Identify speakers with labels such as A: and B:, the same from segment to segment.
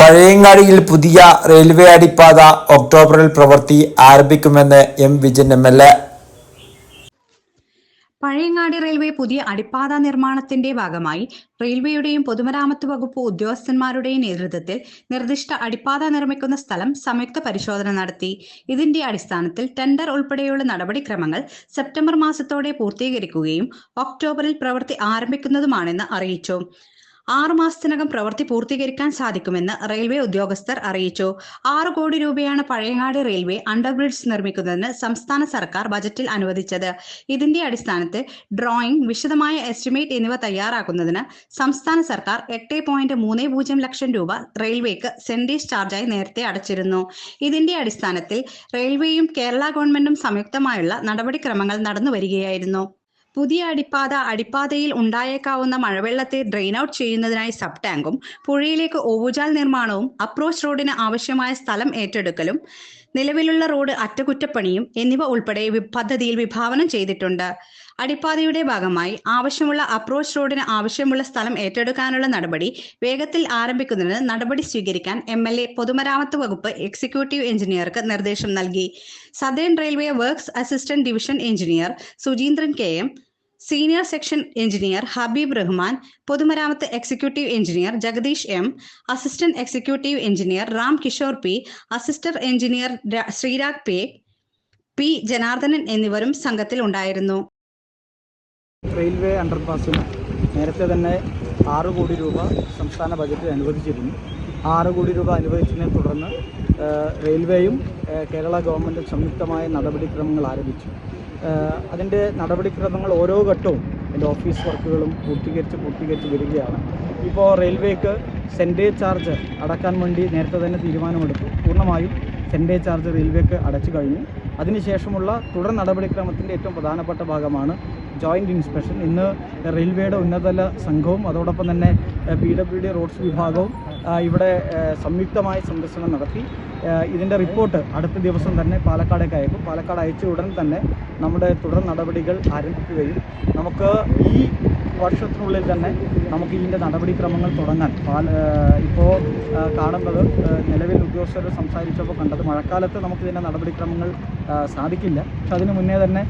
A: പഴയങ്ങാടിയിൽ പുതിയ റെയിൽവേ അടിപ്പാത ഒക്ടോബറിൽ പ്രവൃത്തി ആരംഭിക്കുമെന്ന് M Vijayan MLA.
B: Pazhayangadi railway പുതിയ അടിപ്പാത നിർമ്മാണത്തിന്റെ ഭാഗമായി റെയിൽവേയുടെയും പൊതുമരാമത്ത് വകുപ്പ് ഉദ്യോഗസ്ഥന്മാരുടെയും നേതൃത്വത്തിൽ നിർദ്ദിഷ്ട അടിപ്പാത നിർമ്മിക്കുന്ന സ്ഥലം സംയുക്ത പരിശോധന നടത്തി. ഇതിന്റെ അടിസ്ഥാനത്തിൽ ടെൻഡർ ഉൾപ്പെടെയുള്ള നടപടിക്രമങ്ങൾ സെപ്റ്റംബർ മാസത്തോടെ പൂർത്തീകരിക്കുകയും ഒക്ടോബറിൽ പ്രവൃത്തി ആരംഭിക്കുന്നതുമാണെന്ന് അറിയിച്ചു. 6 മാസത്തിനകം പ്രവൃത്തി പൂർത്തീകരിക്കാൻ സാധിക്കുമെന്ന് റെയിൽവേ ഉദ്യോഗസ്ഥർ അറിയിച്ചു. 6 കോടി രൂപയാണ് പഴയങ്ങാടി റെയിൽവേ അണ്ടർബ്രിഡ്ജ് നിർമ്മിക്കുന്നതിന് സംസ്ഥാന സർക്കാർ ബജറ്റിൽ അനുവദിച്ചത്. ഇതിന്റെ അടിസ്ഥാനത്തിൽ ഡ്രോയിംഗ്, വിശദമായ എസ്റ്റിമേറ്റ് എന്നിവ തയ്യാറാക്കുന്നതിന് സംസ്ഥാന സർക്കാർ 8.30 ലക്ഷം രൂപ റെയിൽവേക്ക് സെൻഡേജ് ചാർജായി നേരത്തെ അടച്ചിരുന്നു. ഇതിന്റെ അടിസ്ഥാനത്തിൽ റെയിൽവേയും കേരള ഗവൺമെന്റും സംയുക്തമായുള്ള നടപടിക്രമങ്ങൾ നടന്നുവരികയായിരുന്നു. പുതിയ അടിപ്പാതയിൽ ഉണ്ടായേക്കാവുന്ന മഴവെള്ളത്തെ ഡ്രെയിൻ ഔട്ട് ചെയ്യുന്നതിനായി സബ് ടാങ്കും പുഴയിലേക്ക് ഓവുചാൽ നിർമ്മാണവും അപ്രോച്ച് റോഡിന് ആവശ്യമായ സ്ഥലം ഏറ്റെടുക്കലും നിലവിലുള്ള റോഡ് അറ്റകുറ്റപ്പണിയും എന്നിവ ഉൾപ്പെടെ പദ്ധതിയിൽ വിഭാവനം ചെയ്തിട്ടുണ്ട്. അടിപ്പാതയുടെ ഭാഗമായി ആവശ്യമുള്ള അപ്രോച്ച് റോഡിന് ആവശ്യമുള്ള സ്ഥലം ഏറ്റെടുക്കാനുള്ള നടപടി വേഗത്തിൽ ആരംഭിക്കുന്നതിന് നടപടി സ്വീകരിക്കാൻ എം.എൽ.എ. പൊതുമരാമത്ത് വകുപ്പ് എക്സിക്യൂട്ടീവ് എഞ്ചിനീയർക്ക് നിർദ്ദേശം നൽകി. Southern railway works assistant division engineer Sujeendran K M., senior section engineer Habeeb Rahman, പൊതുമരാമത്ത് executive engineer Jagadeesh M., assistant executive engineer Ram Kishore P., assistant engineer Sreerag P. Janardhanan എന്നിവരും സംഘത്തിൽ ഉണ്ടായിരുന്നു.
C: റെയിൽവേ അണ്ടർപാസിന് നേരത്തെ തന്നെ 6 കോടി രൂപ സംസ്ഥാന ബജറ്റിൽ അനുവദിച്ചിരുന്നു. 6 കോടി രൂപ അനുവദിച്ചതിനെ തുടർന്ന് റെയിൽവേയും കേരള ഗവൺമെൻറ്റും സംയുക്തമായ നടപടിക്രമങ്ങൾ ആരംഭിച്ചു. അതിൻ്റെ നടപടിക്രമങ്ങൾ ഓരോ ഘട്ടവും അതിൻ്റെ ഓഫീസ് വർക്കുകളും പൂർത്തീകരിച്ച് വരികയാണ്. ഇപ്പോൾ റെയിൽവേക്ക് സെൻഡേജ് ചാർജ് അടക്കാൻ വേണ്ടി നേരത്തെ തന്നെ തീരുമാനമെടുത്തു. പൂർണ്ണമായും സെൻഡേജ് ചാർജ് റെയിൽവേക്ക് അടച്ചു കഴിഞ്ഞു. അതിനുശേഷമുള്ള തുടർ നടപടിക്രമത്തിൻ്റെ ഏറ്റവും പ്രധാനപ്പെട്ട ഭാഗമാണ് ജോയിൻ്റ് ഇൻസ്പെക്ഷൻ. ഇന്ന് റെയിൽവേയുടെ ഉന്നതതല സംഘവും അതോടൊപ്പം തന്നെ PWD റോഡ്സ് വിഭാഗവും ഇവിടെ സംയുക്തമായി സന്ദർശനം നടത്തി. ഇതിൻ്റെ റിപ്പോർട്ട് അടുത്ത ദിവസം തന്നെ പാലക്കാടേക്ക് അയക്കും. പാലക്കാട് അയച്ച ഉടൻ തന്നെ നമ്മുടെ തുടർ നടപടികൾ ആരംഭിക്കുകയും നമുക്ക് ഈ വർഷത്തിനുള്ളിൽ തന്നെ നമുക്ക് ഇതിൻ്റെ നടപടിക്രമങ്ങൾ തുടങ്ങാൻ ഇപ്പോൾ കാണുന്നത് നിലവിൽ ഉദ്യോഗസ്ഥർ സംസാരിച്ചപ്പോൾ കണ്ടത് മഴക്കാലത്ത് നമുക്ക് ഇതിൻ്റെ നടപടിക്രമങ്ങൾ സാധിക്കില്ല. പക്ഷെ അതിന് മുന്നേ തന്നെ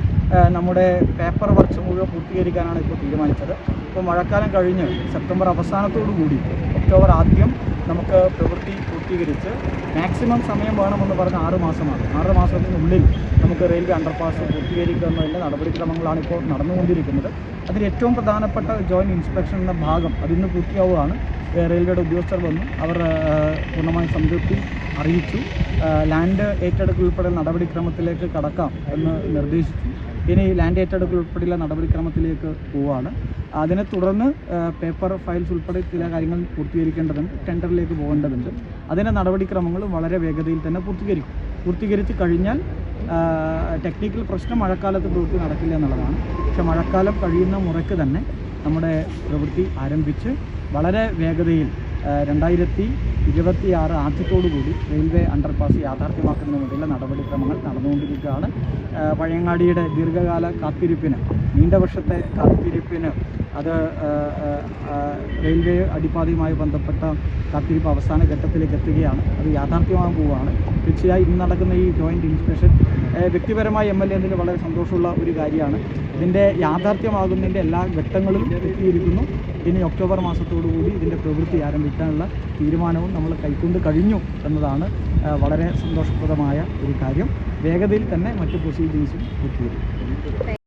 C: നമ്മുടെ പേപ്പർ വർക്ക്സ് മുഴുവൻ പൂർത്തീകരിക്കാനാണ് ഇപ്പോൾ തീരുമാനിച്ചത്. ഇപ്പോൾ മഴക്കാലം കഴിഞ്ഞ് സെപ്റ്റംബർ അവസാനത്തോടു കൂടി ഒക്ടോബർ ആദ്യം നമുക്ക് പ്രവൃത്തി പൂർത്തീകരിച്ച് മാക്സിമം സമയം വേണമെന്ന് പറഞ്ഞ 6 മാസമാണ്. 6 മാസത്തിനുള്ളിൽ നമുക്ക് റെയിൽവേ അണ്ടർപാസ് പൂർത്തീകരിക്കുന്നതിൻ്റെ നടപടിക്രമങ്ങളാണ് ഇപ്പോൾ നടന്നുകൊണ്ടിരിക്കുന്നത്. അതിൽ ഏറ്റവും പ്രധാനപ്പെട്ട ജോയിൻറ്റ് ഇൻസ്പെക്ഷൻ എന്ന ഭാഗം അതിന്ന് പൂർത്തിയാവുകയാണ്. റെയിൽവേയുടെ ഉദ്യോഗസ്ഥർ വന്നു, അവർ പൂർണ്ണമായും സംതൃപ്തി അറിയിച്ചു. ലാൻഡ് ഏറ്റെടുക്കൽ ഉൾപ്പെടെ നടപടിക്രമത്തിലേക്ക് കടക്കാം എന്ന് നിർദ്ദേശിച്ചു. ഇനി ലാൻഡ് ഏറ്റെടുക്കൽ ഉൾപ്പെടെയുള്ള നടപടിക്രമത്തിലേക്ക് പോവുകയാണ്. അതിനെ തുടർന്ന് പേപ്പർ ഫയൽസ് ഉൾപ്പെടെ ചില കാര്യങ്ങൾ പൂർത്തീകരിക്കേണ്ടതുണ്ട്, ടെൻഡറിലേക്ക് പോകേണ്ടതുണ്ട്. അതിൻ്റെ നടപടിക്രമങ്ങളും വളരെ വേഗതയിൽ തന്നെ പൂർത്തീകരിച്ച് കഴിഞ്ഞാൽ ടെക്നിക്കൽ പ്രശ്നം മഴക്കാലത്ത് പ്രവൃത്തി നടക്കില്ല എന്നുള്ളതാണ്. പക്ഷെ മഴക്കാലം കഴിയുന്ന മുറയ്ക്ക് തന്നെ നമ്മുടെ പ്രവൃത്തി ആരംഭിച്ച് വളരെ വേഗതയിൽ 2026 ആദ്യത്തോടുകൂടി റെയിൽവേ അണ്ടർപാസ് യാഥാർത്ഥ്യമാക്കുന്നതിന് വേണ്ടിയുള്ള നടപടിക്രമങ്ങൾ നടന്നുകൊണ്ടിരിക്കുകയാണ്. പഴയങ്ങാടിയുടെ ദീർഘകാല കാത്തിരിപ്പിന്, നീണ്ട വർഷത്തെ കാത്തിരിപ്പിന് അത് റെയിൽവേ അടിപ്പാതയുമായി ബന്ധപ്പെട്ട കാത്തിരിപ്പ് അവസാന ഘട്ടത്തിലേക്ക് എത്തുകയാണ്. അത് യാഥാർത്ഥ്യമാകാൻ പോവുകയാണ്. തീർച്ചയായും ഇന്ന് നടക്കുന്ന ഈ ജോയിൻറ്റ് ഇൻസ്പെക്ഷൻ വ്യക്തിപരമായി MLA എന്നതിൽ വളരെ സന്തോഷമുള്ള ഒരു കാര്യമാണ്. ഇതിൻ്റെ യാഥാർത്ഥ്യമാകുന്നതിൻ്റെ എല്ലാ ഘട്ടങ്ങളും എത്തിയിരിക്കുന്നു. ഇനി ഒക്ടോബർ മാസത്തോടുകൂടി ഇതിൻ്റെ പ്രവൃത്തി ആരംഭിക്കാനുള്ള തീരുമാനവും നമ്മൾ കൈക്കൊണ്ട് കഴിഞ്ഞു എന്നതാണ് വളരെ സന്തോഷപ്രദമായ ഒരു കാര്യം. വേഗതയിൽ തന്നെ മറ്റ് പ്രൊസീജിയേഴ്സും പൂർത്തീകരിക്കും.